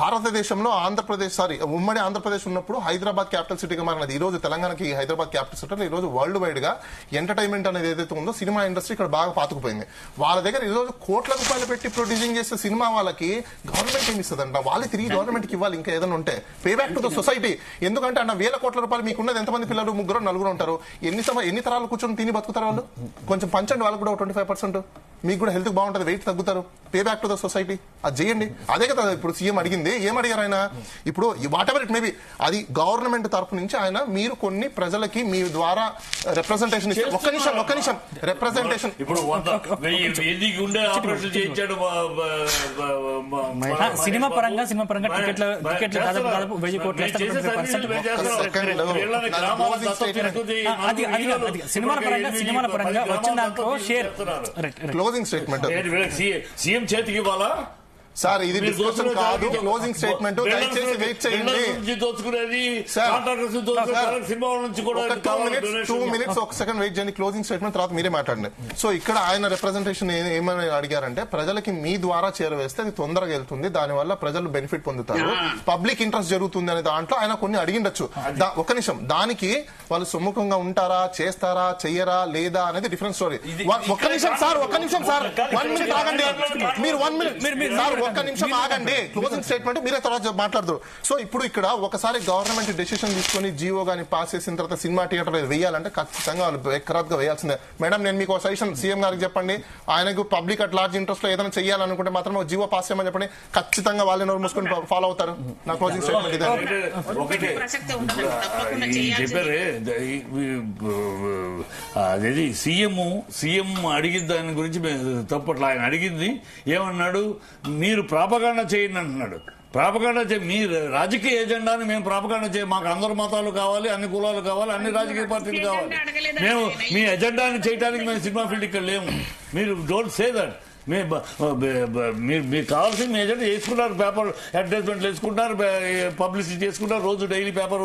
భారతదేశంలో ఉమ్మడి ఆంధ్రప్రదేశ్ ఉన్నప్పుడు హైదరాబాద్ క్యాపిటల్ సిటీగా మారినది. ఈ రోజు తెలంగాణకి హైదరాబాద్ క్యాపిటల్ సిటీ ఈ రోజు వరల్డ్ వైడ్ గా ఎంటర్టైన్మెంట్ అనేది ఏదైతే ఉందో సినిమా ఇండస్ట్రీ ఇక్కడ బాగా పాతుకుపోయింది. వాళ్ళ దగ్గర ఈ రోజు కోట్ల రూపాయలు పెట్టి ప్రొడ్యూసింగ్ చేసే సినిమా వాళ్ళకి గవర్నమెంట్ ఏమి ఇస్తుందంట, వాళ్ళు తిరిగి గవర్నమెంట్ కి ఇవ్వాలి. ఇంకా ఏదైనా ఉంటే pay back to the society. ఎందుకంటే అన్న 1000 కోట్ల రూపాయలు మీకున్నది ఎంతమంది పిల్లలు, 3-4 ఉంటారు. ఎన్ని తరాలు కూర్చొని తిని బతుకుతారు వాళ్ళు? కొంచెం పంచండి వాళ్ళకి కూడా 25%. మీకు కూడా హెల్త్ బాగుంటుంది, వెయిట్ తగ్గుతారు. Pay back to the society అది చేయండి. అదే కదా ఇప్పుడు సీఎం అడిగింది. ఏం అడిగారు ఆయన? ఇప్పుడు వాట్ ఎవర్ ఇట్ మేబీ అది గవర్నమెంట్ తరఫు నుంచి ఆయన మీరు కొన్ని ప్రజలకి మీ ద్వారా రిప్రజెంటేషన్ ఇస్తారు. ఒక్క నిమిషం రిప్రజెంటేషన్. ఇప్పుడు సినిమా పరంగా టికెట్లు దాదాపు 1000 కోట్లు సినిమాల పరంగా వచ్చిన దాంట్లో షేర్. క్లోజింగ్ స్టేట్మెంట్ సీఎం చేతికి ఇవ్వాలా సార్? ఇది డిస్కషన్ కాదు, క్లోజింగ్ స్టేట్మెంట్. దయచేసి వెయిట్ చేయండి. 2 minutes ఒక సెకండ్ వెయిట్ చేయండి. క్లోజింగ్ స్టేట్మెంట్ తర్వాత మీరే మాట్లాడండి. సో ఇక్కడ ఆయన రిప్రజెంటేషన్ ఏమని అడిగారంటే ప్రజలకి మీ ద్వారా చేరవేస్తే అది తొందరగా వెళ్తుంది, దానివల్ల ప్రజలు బెనిఫిట్ పొందుతారు, పబ్లిక్ ఇంట్రెస్ట్ జరుగుతుంది అనే దాంట్లో ఆయన కొన్ని అడిగిండొచ్చు. ఒక నిమిషం, దానికి వాళ్ళు సుముఖంగా ఉంటారా, చేస్తారా, చెయ్యరా లేదా అనేది డిఫరెంట్ స్టోరీ. ఒక్క నిమిషం సార్ 1 minute ఆగండి. మీరు 1 minute సార్, ఒక్క నిమిషం ఆగండి. క్లోజింగ్ స్టేట్మెంట్ మీరే తర్వాత మాట్లాడతారు. సో ఇప్పుడు ఇక్కడ ఒకసారి గవర్నమెంట్ డెసిషన్ తీసుకుని జీవో గాని పాస్ చేసిన తర్వాత సినిమా థియేటర్ వేయాలంటే ఖచ్చితంగా వాళ్ళు ఎక్కరాత్గా వేయాల్సిందే. మేడం నేను మీకు సజెషన్ సీఎం గారికి చెప్పండి, ఆయనకు పబ్లిక్ అట్ లార్జ్ ఇంట్రెస్ట్ లో ఏదైనా చేయాలనుకుంటే మాత్రం జీవో పాస్ చేయమని చెప్పండి. ఖచ్చితంగా వాళ్ళు నోరు మూసుకొని ఫాలో అవుతారు. నా క్లోజింగ్ స్టేట్మెంట్ ఇదే. చెప్పారే అదేది సీఎం అడిగిన దాని గురించి తప్పట్లా. ఆయన అడిగింది ఏమన్నాడు, మీరు ప్రాపగాండా చేయండి అంటున్నాడు. ప్రాపగాండా మీ రాజకీయ ఎజెండాని మేము ప్రాపగాండా మాకు అందరు మతాలు కావాలి, అన్ని కులాలు కావాలి, అన్ని రాజకీయ పార్టీలు కావాలి. మేము మీ ఎజెండాని చేయడానికి మేము సినిమా ఫీల్డ్ ఇక్కడ లేము. మీరు డోంట్ సే దట్. మీకు కావాల్సింది మీ ఎజెండా చేసుకుంటారు, పేపర్ అడ్వర్టైజ్మెంట్లు వేసుకుంటారు, పబ్లిసిటీ చేసుకుంటారు, రోజు డైలీ పేపర్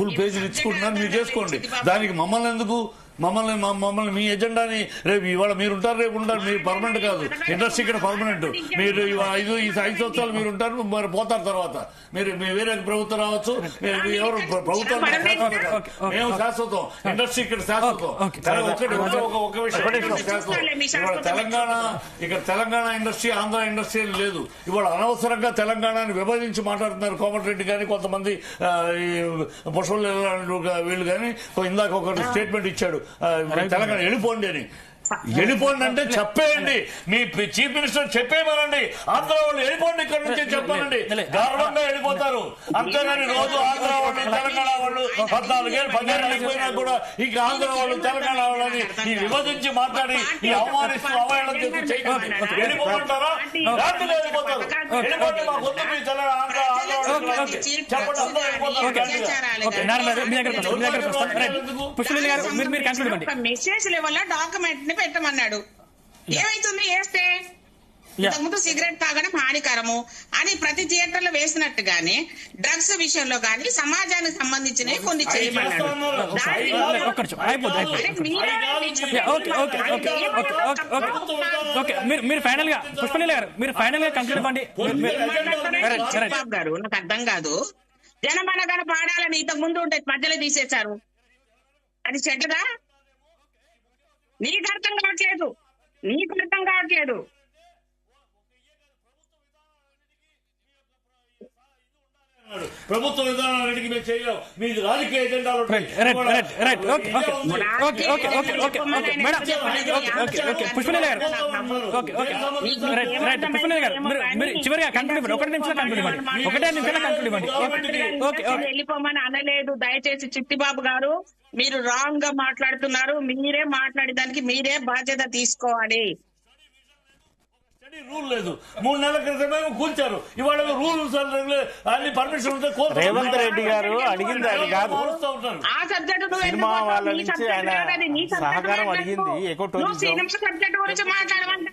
ఫుల్ పేజీలు ఇచ్చుకుంటున్నారు. మీరు చేసుకోండి. దానికి మమ్మల్ని ఎందుకు? మమ్మల్ని మీ ఎజెండాని రేపు ఇవాళ మీరు ఉంటారు, రేపు ఉంటారు. మీరు పర్మనెంట్ కాదు. ఇండస్ట్రీ ఇక్కడ పర్మనెంట్. మీరు 5 సంవత్సరాలు మీరు ఉంటారు, మరి పోతారు. తర్వాత మీరు వేరే ప్రభుత్వం రావచ్చు. ఎవరు ప్రభుత్వం మేము శాశ్వతం, ఇండస్ట్రీ ఇక్కడ శాశ్వతం. ఒక విషయం, తెలంగాణ ఇండస్ట్రీ ఆంధ్ర ఇండస్ట్రీ లేదు. ఇవాళ అనవసరంగా తెలంగాణని విభజించి మాట్లాడుతున్నారు కోమటిరెడ్డి కానీ కొంతమంది పుష్పలు వీళ్ళు కానీ. ఇందాక ఒక స్టేట్మెంట్ ఇచ్చాడు, తెలంగాణ వెళ్ళిపోండి అని. వెళ్ళిపోండి అంటే చెప్పేయండి. మీ చీఫ్ మినిస్టర్ చెప్పేయమనండి. ఆంధ్ర వాళ్ళు వెళ్ళిపోండి ఇక్కడ నుంచి చెప్పానండి. గర్వంగా వెళ్ళిపోతారు. అంతేగాని రోజు ఆంధ్ర వాళ్ళు తెలంగాణ వాళ్ళు 14 ఏళ్ళు 15 ఏళ్ళు అయిపోయినా కూడా ఇక ఆంధ్ర వాళ్ళు తెలంగాణ వాళ్ళని ఈ విభజించి మాట్లాడి ఈ అవమానిస్తూ అవహేళన చేసి చేయకండి. వెళ్ళిపోమంటారా? రాత్రి వెళ్ళిపోతారు. వెళ్ళిపోతే మా గొంతు మీ ఆంధ్ర మెసేజ్ లెవెల్ డాక్యుమెంట్ ని పెట్టమన్నాడు. ఏమైతుంది వేస్తే ఇంతకుముందు సిగరెట్ తాగడం హానికరము అని ప్రతి థియేటర్ లో వేసినట్టుగానే డ్రగ్స్ విషయంలో గానీ సమాజానికి సంబంధించినవి కొన్ని చేయమన్నాడు. మీరు ఫైనల్ గా పుష్పలీల గారు మీరు ఫైనల్ గా కంక్లూడ్ ఇవ్వండి. బాబు గారు నాకు అర్థం కాదు. జనమనగణ పాడాలని ఇంతకు ముందు ఉంటే మధ్యలో తీసేశారు. అది చెడ్డదా? నీకు అర్థం కావట్లేదు. ప్రభుత్వ విధానానికి మేము చేయలేం. మీ రాజకీయ ఎజెండాలు చివరిగా కంక్లూడ్ ఇవ్వండి. 1 నిమిషం కంక్లూడ్ ఇవ్వండి. 1 నిమిషం కంక్లూడ్ ఇవ్వండి. వెళ్ళిపోమని అనలేదు. దయచేసి చిట్టిబాబు గారు మీరు రాంగ్ గా మాట్లాడుతున్నారు. మీరే మాట్లాడేదానికి మీరే బాధ్యత తీసుకోవాలి. రూల్ లేదు. 3 నెలల క్రితమే కూల్చారు. ఇవాళ రూల్స్ అన్ని పర్మిషన్ ఉంటే రేవంత్ రెడ్డి గారు అడిగింది అది కాదు. సినిమా వాళ్ళ నుంచి ఆయన సహకారం అడిగింది. సినిమా సబ్జెక్ట్ గురించి మాట్లాడమంటే